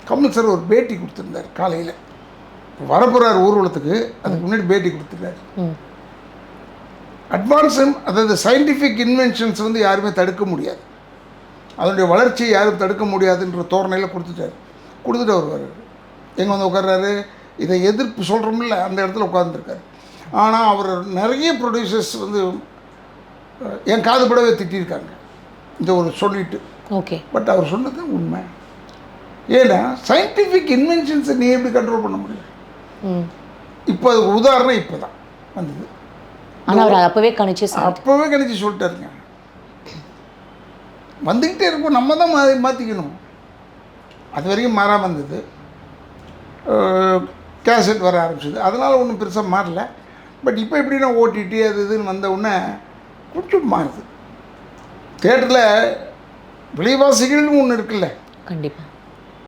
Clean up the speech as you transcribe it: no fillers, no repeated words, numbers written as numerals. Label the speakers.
Speaker 1: Kamal sir ஒரு பேட்டி கொடுத்துருந்தார் காலையில். வரப்போகிறார் ஊர்வலத்துக்கு, அதுக்கு முன்னாடி பேட்டி கொடுத்துருக்காரு. அட்வான்ஸும் அதாவது சயின்டிஃபிக் இன்வென்ஷன்ஸ் வந்து யாருமே தடுக்க முடியாது, அதனுடைய வளர்ச்சியை யாரும் தடுக்க முடியாதுன்ற தோரணையில் கொடுத்துட்டு வருவார். எங்கே வந்து உட்கார்றாரு, இதை எதிர்ப்பு சொல்கிறோம்ல அந்த இடத்துல உட்காந்துருக்காரு. ஆனால் அவர் நிறைய ப்ரொடியூசர்ஸ் வந்து என் காது படவே திட்டிருக்காங்க இந்த ஒரு சொல்லிட்டு.
Speaker 2: ஓகே,
Speaker 1: பட் அவர் சொன்னது உண்மை. ஏன்னா சயின்டிஃபிக் இன்வென்ஷன்ஸை நீ எப்படி கண்ட்ரோல் பண்ண முடியும்? இப்போ அதுக்கு உதாரணம் இப்போ தான் வந்தது.
Speaker 2: ஆனால் அவர் அப்போவே கணிச்சு
Speaker 1: சொல்லிட்டாருங்க. வந்துக்கிட்டே இருக்கும், நம்ம தான் மாற்றிக்கணும். அது வரைக்கும் மாறாமல் இருந்தது. கேசட் வர ஆரம்பிச்சது, அதனால் ஒன்றும் பெருசாக மாறல. பட் இப்போ எப்படின்னா ஓடிடி அது இதுன்னு வந்த உடனே கொஞ்சம் மாறுது. தேட்டரில் விலைவாசிகள்னு ஒன்று இருக்குல்ல,
Speaker 2: கண்டிப்பாக